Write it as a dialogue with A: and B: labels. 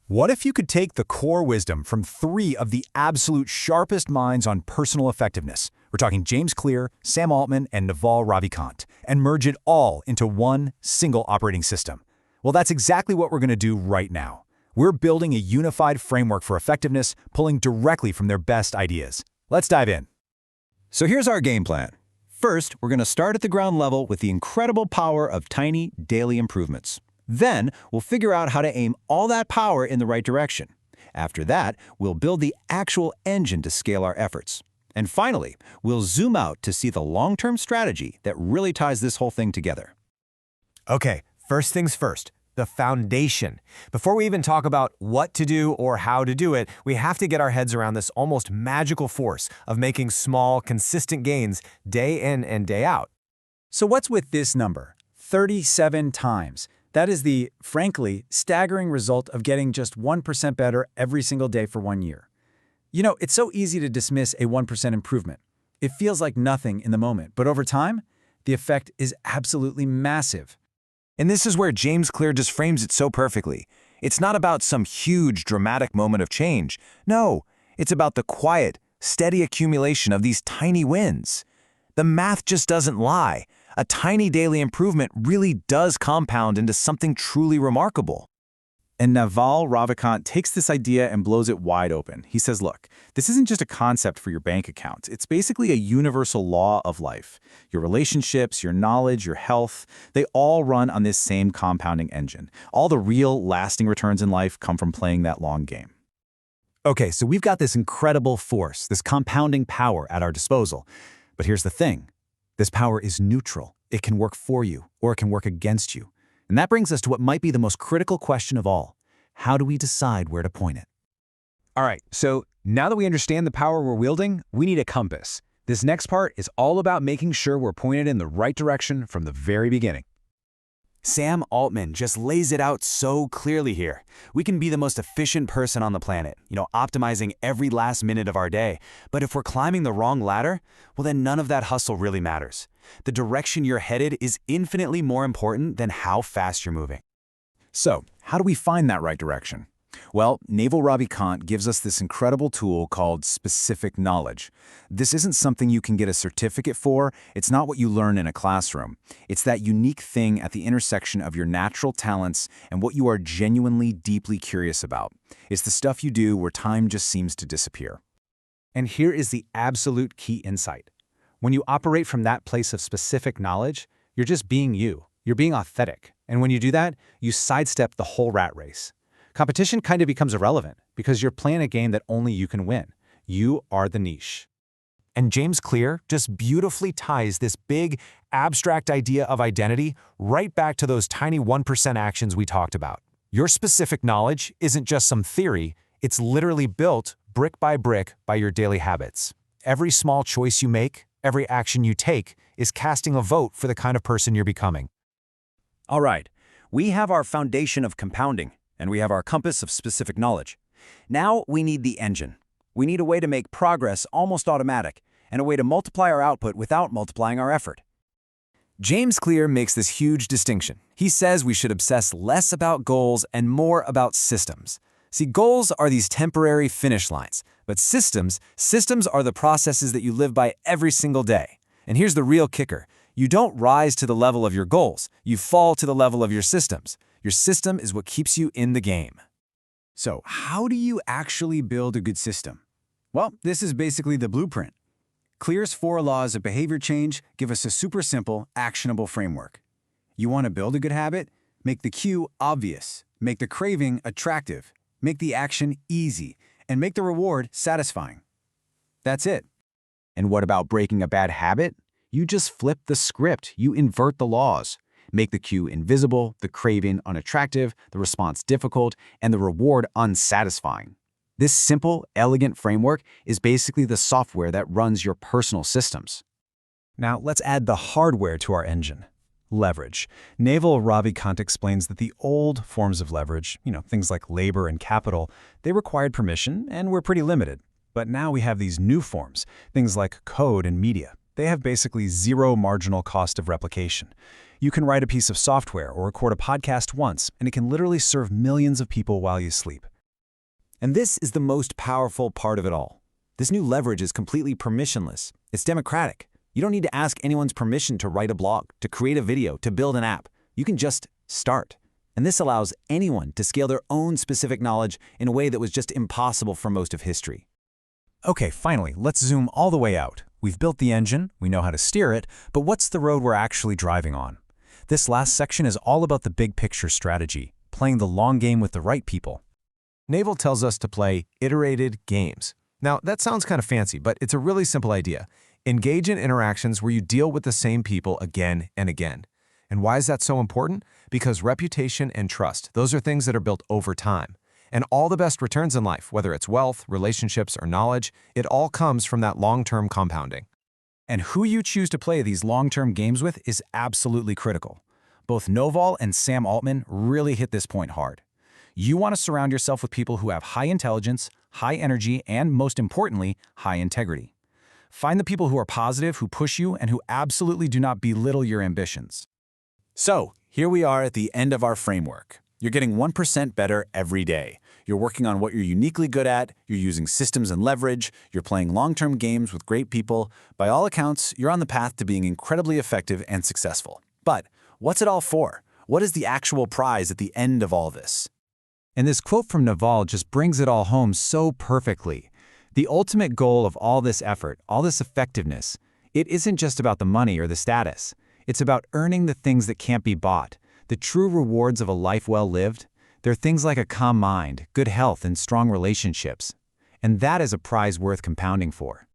A: What if you could take the core wisdom from three of the absolute sharpest minds on personal effectiveness? We're talking James Clear, Sam Altman, and Naval Ravikant, and merge it all into one single operating system. Well, that's exactly what we're going to do right now. We're building a unified framework for effectiveness, pulling directly from their best ideas. Let's dive in.
B: So here's our game plan. First, we're going to start at the ground level with the incredible power of tiny daily improvements. Then, we'll figure out how to aim all that power in the right direction. After that, we'll build the actual engine to scale our efforts. And finally, we'll zoom out to see the long-term strategy that really ties this whole thing together.
C: Okay, first things first, the foundation. Before we even talk about what to do or how to do it, we have to get our heads around this almost magical force of making small, consistent gains day in and day out.
A: So what's with this number? 37 times. That is the, frankly, staggering result of getting just 1% better every single day for 1 year. You know, it's so easy to dismiss a 1% improvement. It feels like nothing in the moment, but over time, the effect is absolutely massive.
B: And this is where James Clear just frames it so perfectly. It's not about some huge, dramatic moment of change. No, it's about the quiet, steady accumulation of these tiny wins. The math just doesn't lie. A tiny daily improvement really does compound into something truly remarkable.
A: And Naval Ravikant takes this idea and blows it wide open. He says, look, this isn't just a concept for your bank account. It's basically a universal law of life. Your relationships, your knowledge, your health, they all run on this same compounding engine. All the real, lasting returns in life come from playing that long game. Okay, so we've got this incredible force, this compounding power at our disposal. But here's the thing. This power is neutral. It can work for you, or it can work against you. And that brings us to what might be the most critical question of all. How do we decide where to point it?
C: All right, so now that we understand the power we're wielding, we need a compass. This next part is all about making sure we're pointed in the right direction from the very beginning.
D: Sam Altman just lays it out so clearly here. We can be the most efficient person on the planet, optimizing every last minute of our day. But if we're climbing the wrong ladder, well, then none of that hustle really matters. The direction you're headed is infinitely more important than how fast you're moving.
A: So, how do we find that right direction? Well, Naval Ravikant gives us this incredible tool called specific knowledge. This isn't something you can get a certificate for. It's not what you learn in a classroom. It's that unique thing at the intersection of your natural talents and what you are genuinely deeply curious about. It's the stuff you do where time just seems to disappear.
C: And here is the absolute key insight. When you operate from that place of specific knowledge, you're just being you. You're being authentic. And when you do that, you sidestep the whole rat race. Competition kind of becomes irrelevant because you're playing a game that only you can win. You are the niche. And James Clear just beautifully ties this big, abstract idea of identity right back to those tiny 1% actions we talked about. Your specific knowledge isn't just some theory, it's literally built brick by your daily habits. Every small choice you make, every action you take, is casting a vote for the kind of person you're becoming.
B: All right, we have our foundation of compounding, and we have our compass of specific knowledge. Now we need the engine. We need a way to make progress almost automatic, and a way to multiply our output without multiplying our effort. James Clear makes this huge distinction. He says we should obsess less about goals and more about systems. See, goals are these temporary finish lines, but systems are the processes that you live by every single day. And here's the real kicker. You don't rise to the level of your goals. You fall to the level of your systems. Your system is what keeps you in the game.
A: So, how do you actually build a good system? Well, this is basically the blueprint. Clear's 4 laws of behavior change give us a super simple, actionable framework. You want to build a good habit? Make the cue obvious. Make the craving attractive. Make the action easy. And make the reward satisfying. That's it. And what about breaking a bad habit? You just flip the script. You invert the laws. Make the cue invisible, the craving unattractive, the response difficult, and the reward unsatisfying. This simple, elegant framework is basically the software that runs your personal systems.
C: Now, let's add the hardware to our engine. Leverage. Naval Ravikant explains that the old forms of leverage, things like labor and capital, they required permission and were pretty limited. But now we have these new forms, things like code and media. They have basically zero marginal cost of replication. You can write a piece of software or record a podcast once, and it can literally serve millions of people while you sleep.
B: And this is the most powerful part of it all. This new leverage is completely permissionless. It's democratic. You don't need to ask anyone's permission to write a blog, to create a video, to build an app. You can just start. And this allows anyone to scale their own specific knowledge in a way that was just impossible for most of history.
C: Okay, finally, let's zoom all the way out. We've built the engine, we know how to steer it, but what's the road we're actually driving on? This last section is all about the big picture strategy, playing the long game with the right people.
E: Naval tells us to play iterated games. Now, that sounds kind of fancy, but it's a really simple idea. Engage in interactions where you deal with the same people again and again. And why is that so important? Because reputation and trust, those are things that are built over time. And all the best returns in life, whether it's wealth, relationships, or knowledge, it all comes from that long-term compounding.
C: And who you choose to play these long-term games with is absolutely critical. Both Naval and Sam Altman really hit this point hard. You want to surround yourself with people who have high intelligence, high energy, and most importantly, high integrity. Find the people who are positive, who push you, and who absolutely do not belittle your ambitions.
B: So, here we are at the end of our framework. You're getting 1% better every day. You're working on what you're uniquely good at, you're using systems and leverage, you're playing long-term games with great people. By all accounts, you're on the path to being incredibly effective and successful. But what's it all for? What is the actual prize at the end of all this?
C: And this quote from Naval just brings it all home so perfectly. The ultimate goal of all this effort, all this effectiveness, it isn't just about the money or the status. It's about earning the things that can't be bought, the true rewards of a life well lived. They're things like a calm mind, good health, and strong relationships. And that is a prize worth compounding for.